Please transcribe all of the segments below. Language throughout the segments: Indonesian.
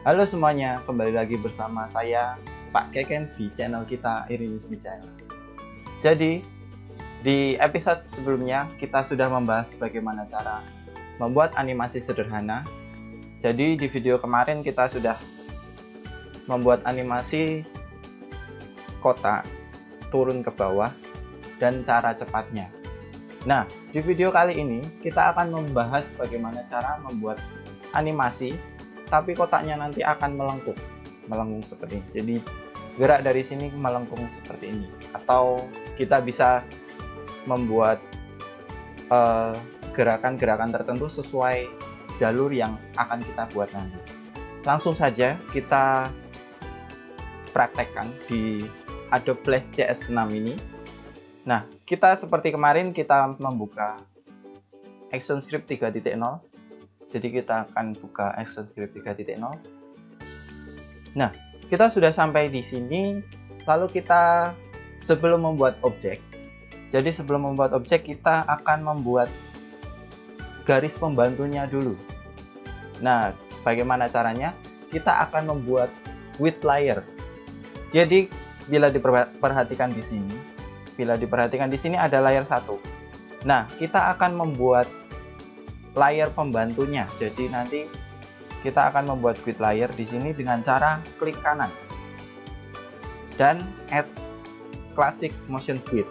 Halo semuanya, kembali lagi bersama saya Pak Keken di channel kita Irinis Michaela. Jadi di episode sebelumnya kita sudah membahas bagaimana cara membuat animasi sederhana. Jadi di video kemarin kita sudah membuat animasi kotak turun ke bawah dan cara cepatnya. Nah, di video kali ini kita akan membahas bagaimana cara membuat animasi tapi kotaknya nanti akan melengkung seperti ini. Jadi gerak dari sini melengkung seperti ini, atau kita bisa membuat gerakan-gerakan tertentu sesuai jalur yang akan kita buat nanti. Langsung saja kita praktekkan di Adobe Flash CS6 ini. Nah, kita seperti kemarin kita membuka ActionScript 3.0. Jadi kita akan buka ActionScript 3.0. Nah, kita sudah sampai di sini. Lalu kita sebelum membuat objek. Jadi sebelum membuat objek kita akan membuat garis pembantunya dulu. Nah, bagaimana caranya? Kita akan membuat width layer. Jadi bila diperhatikan di sini, ada layer 1. Nah, kita akan membuat layer pembantunya. Jadi nanti kita akan membuat grid layer di sini dengan cara klik kanan dan add classic motion grid.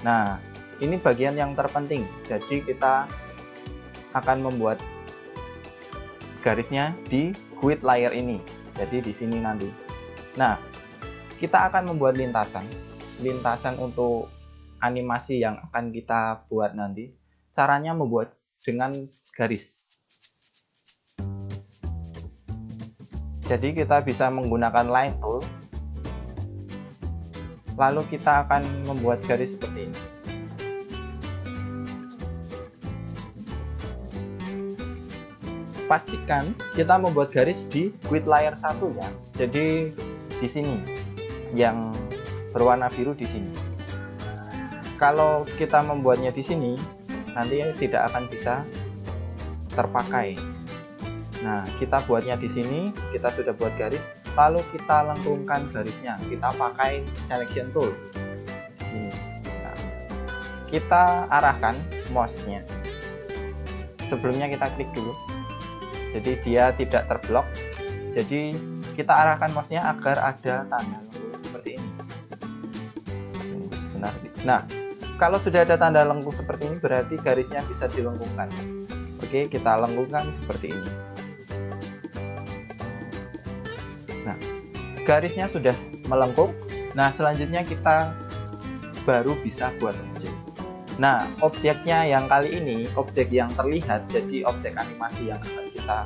Nah, ini bagian yang terpenting. Jadi kita akan membuat garisnya di grid layer ini. Jadi di sini nanti. Nah, kita akan membuat lintasan untuk animasi yang akan kita buat nanti. Caranya membuat dengan garis. Jadi kita bisa menggunakan line tool, lalu kita akan membuat garis seperti ini. Pastikan kita membuat garis di grid layer 1 ya. Jadi di sini yang berwarna biru di sini. Kalau kita membuatnya di sini, nanti tidak akan bisa terpakai. Nah, kita buatnya di sini, kita sudah buat garis, lalu kita lengkungkan garisnya. Kita pakai selection tool. Ini. Nah, kita arahkan mouse-nya. Sebelumnya kita klik dulu. Jadi dia tidak terblok. Jadi kita arahkan mouse-nya agar ada tanda lengkung seperti ini. Sebentar. Nah, kalau sudah ada tanda lengkung seperti ini, berarti garisnya bisa dilengkungkan. Oke, kita lengkungkan seperti ini. Nah, garisnya sudah melengkung. Nah, selanjutnya kita baru bisa buat objek. Nah, objeknya yang kali ini, objek yang terlihat, jadi objek animasi yang akan kita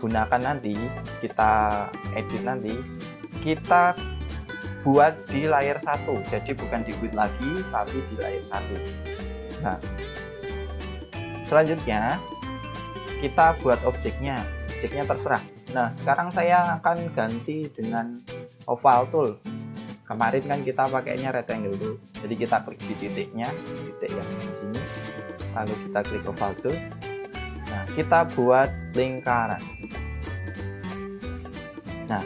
gunakan nanti, kita edit nanti, kita buat di layer 1, jadi bukan di grid lagi tapi di layer 1. Nah, selanjutnya kita buat objeknya terserah. Nah, sekarang saya akan ganti dengan oval tool. Kemarin kan kita pakainya rectangle tool, jadi kita klik di titiknya, titik yang di sini, lalu kita klik oval tool. Nah, kita buat lingkaran. Nah,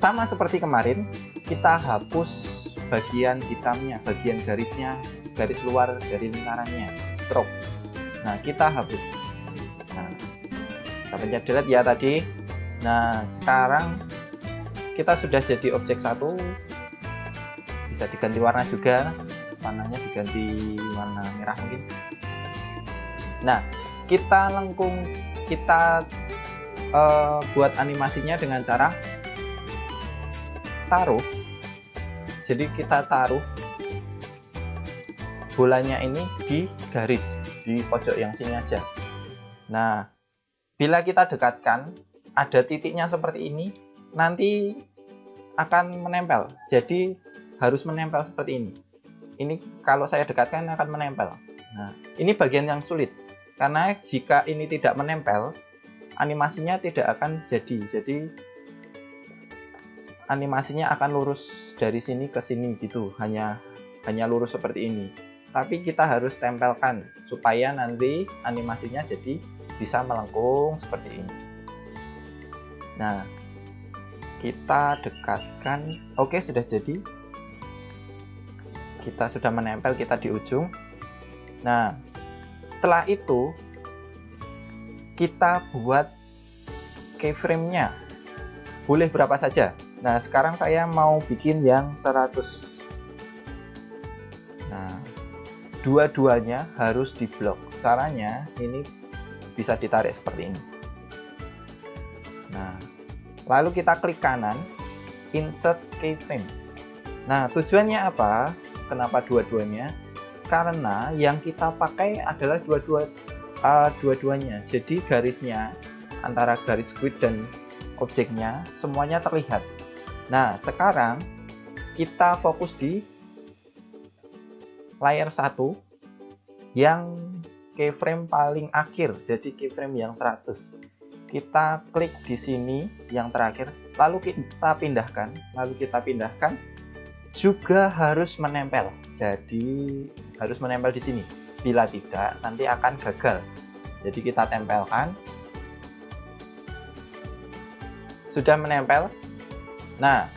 sama seperti kemarin, kita hapus bagian hitamnya, bagian garisnya, garis luar dari lingkarannya, stroke. Nah, kita hapus. Nah, kita pencet delete ya tadi. Nah, sekarang kita sudah jadi objek 1. Bisa diganti warna juga, warnanya diganti warna merah mungkin. Nah, kita buat animasinya dengan cara taruh. Jadi kita taruh bolanya ini di garis di pojok yang sini aja. Nah, bila kita dekatkan, ada titiknya seperti ini, nanti akan menempel. Jadi harus menempel seperti ini. Ini kalau saya dekatkan akan menempel. Nah, ini bagian yang sulit. Karena jika ini tidak menempel, animasinya tidak akan jadi. Jadi animasinya akan lurus dari sini ke sini gitu, hanya lurus seperti ini. Tapi kita harus tempelkan supaya nanti animasinya jadi bisa melengkung seperti ini. Nah, kita dekatkan. Oke, sudah jadi. Kita sudah menempel kita di ujung. Nah, setelah itu kita buat keyframe-nya. Boleh berapa saja. Nah, sekarang saya mau bikin yang 100. Nah, dua-duanya harus diblok. Caranya ini bisa ditarik seperti ini. Nah, lalu kita klik kanan, insert keyframe. Nah, tujuannya apa? Kenapa dua-duanya? Karena yang kita pakai adalah dua-duanya. Jadi garisnya antara garis squid dan objeknya semuanya terlihat. Nah, sekarang kita fokus di layer 1 yang keyframe paling akhir, jadi keyframe yang 100. Kita klik di sini yang terakhir, lalu kita pindahkan, juga harus menempel. Jadi harus menempel di sini. Bila tidak, nanti akan gagal. Jadi kita tempelkan. Sudah menempel. Nah,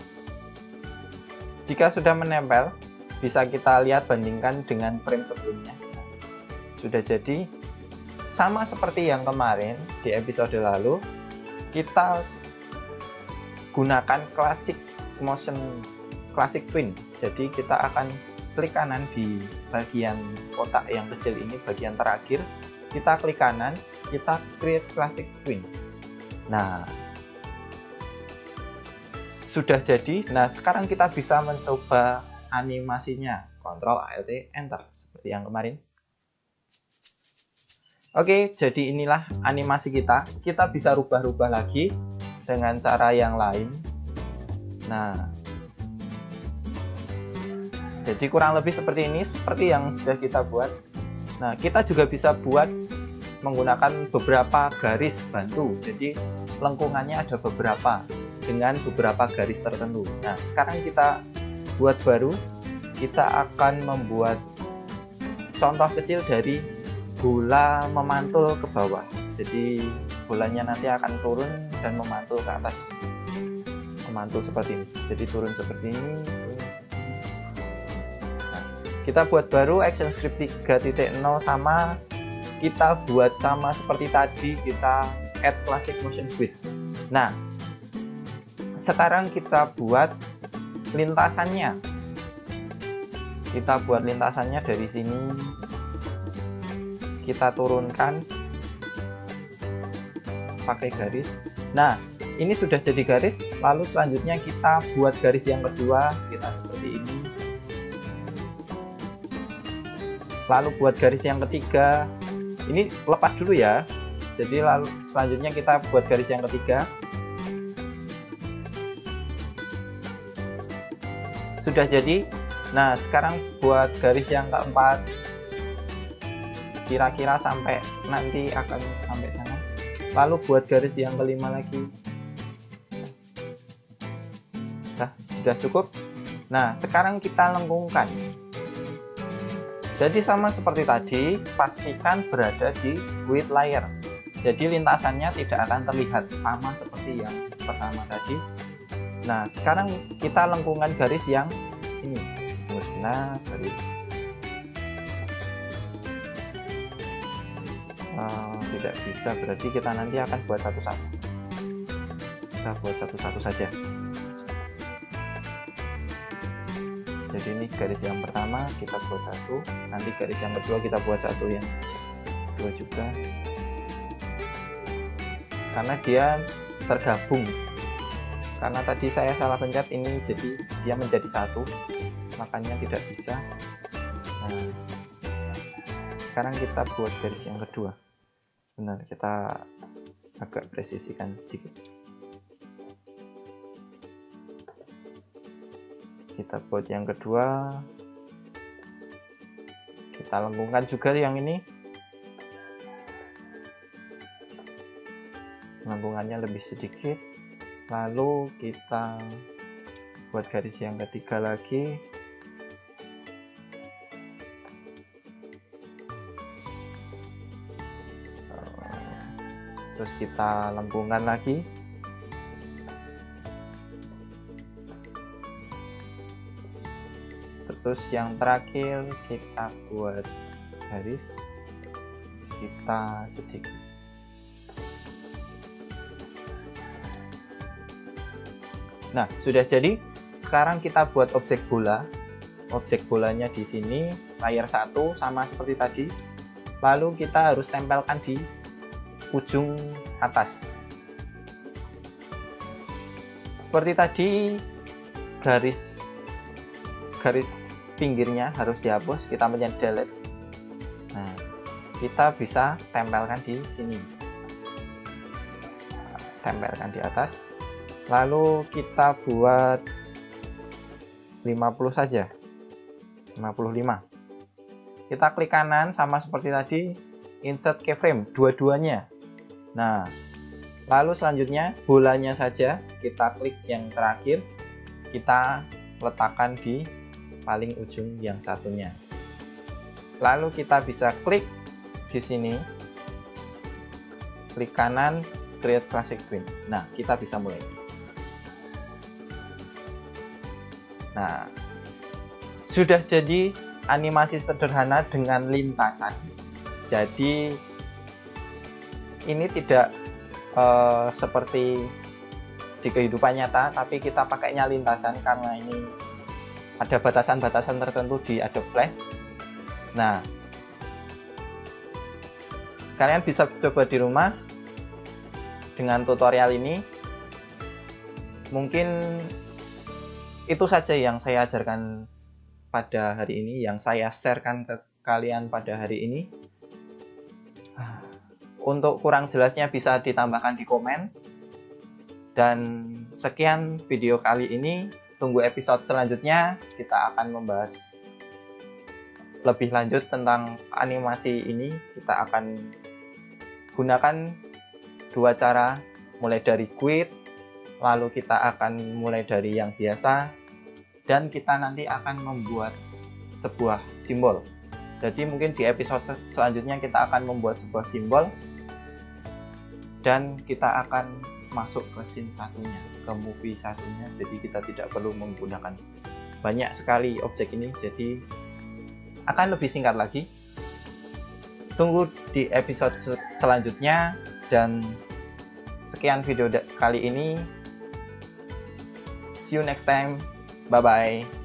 jika sudah menempel, bisa kita lihat bandingkan dengan frame sebelumnya. Sudah jadi. Sama seperti yang kemarin di episode lalu, kita gunakan classic twin. Jadi kita akan klik kanan di bagian kotak yang kecil ini, bagian terakhir. Kita klik kanan, kita create classic twin. Nah, sudah jadi. Nah, sekarang kita bisa mencoba animasinya. Ctrl Alt Enter seperti yang kemarin. Oke, jadi inilah animasi kita. Kita bisa rubah-rubah lagi dengan cara yang lain. Nah, jadi kurang lebih seperti ini, seperti yang sudah kita buat. Nah, kita juga bisa buat menggunakan beberapa garis bantu. Jadi lengkungannya ada beberapa dengan beberapa garis tertentu. Nah, sekarang kita buat baru. Kita akan membuat contoh kecil dari bola memantul ke bawah. Jadi bolanya nanti akan turun dan memantul ke atas. Memantul seperti ini. Jadi turun seperti ini. Nah, kita buat baru ActionScript 3.0 sama. Kita buat sama seperti tadi, kita add classic motion squid. Nah, sekarang kita buat lintasannya. Kita buat lintasannya dari sini. Kita turunkan pakai garis. Nah, ini sudah jadi garis. Lalu selanjutnya kita buat garis yang kedua. Kita seperti ini. Lalu buat garis yang ketiga. Ini lepas dulu ya. Jadi lalu selanjutnya kita buat garis yang ketiga. Sudah jadi. Nah, sekarang buat garis yang keempat. Kira-kira sampai nanti akan sampai sana. Lalu buat garis yang kelima lagi. Nah, sudah cukup. Nah, sekarang kita lengkungkan. Jadi sama seperti tadi, pastikan berada di width layer. Jadi lintasannya tidak akan terlihat, sama seperti yang pertama tadi. Nah, sekarang kita lengkungkan garis yang ini. Nah, sorry. Tidak bisa, berarti kita nanti akan buat satu-satu. Kita buat satu-satu saja. Jadi ini garis yang pertama kita buat satu, nanti garis yang kedua kita buat satu, yang kedua juga, karena dia tergabung. Karena tadi saya salah pencet ini, jadi dia menjadi satu, makanya tidak bisa. Nah, sekarang kita buat garis yang kedua. Benar, kita agak presisikan sedikit. Kita buat yang kedua. Kita lengkungkan juga yang ini. Lengkungannya lebih sedikit. Lalu kita buat garis yang ketiga lagi. Terus kita lengkungkan lagi. Terus yang terakhir kita buat garis, kita sedikit. Nah, sudah jadi. Sekarang kita buat objek bola. Objek bolanya di sini layar 1 sama seperti tadi. Lalu kita harus tempelkan di ujung atas. Seperti tadi, garis pinggirnya harus dihapus, kita mencet delete. Nah, kita bisa tempelkan di sini. Tempelkan di atas. Lalu kita buat 50 saja. 55. Kita klik kanan sama seperti tadi, insert keyframe dua-duanya. Nah, lalu selanjutnya bolanya saja kita klik yang terakhir, kita letakkan di paling ujung yang satunya. Lalu kita bisa klik di sini, klik kanan, create classic twin. Nah, kita bisa mulai. Nah, sudah jadi animasi sederhana dengan lintasan. Jadi ini tidak seperti di kehidupan nyata, tapi kita pakainya lintasan karena ini ada batasan-batasan tertentu di Adobe Flash. Nah, kalian bisa coba di rumah dengan tutorial ini. Mungkin itu saja yang saya ajarkan pada hari ini, yang saya sharekan ke kalian pada hari ini. Untuk kurang jelasnya bisa ditambahkan di komen. Dan sekian video kali ini. Tunggu episode selanjutnya, kita akan membahas lebih lanjut tentang animasi ini. Kita akan gunakan dua cara, mulai dari quit, lalu kita akan mulai dari yang biasa, dan kita nanti akan membuat sebuah simbol. Jadi mungkin di episode selanjutnya kita akan membuat sebuah simbol, dan kita akan masuk ke scene satunya, ke movie satunya. Jadi kita tidak perlu menggunakan banyak sekali objek ini, jadi akan lebih singkat lagi. Tunggu di episode selanjutnya, dan sekian video kali ini. See you next time. Bye bye.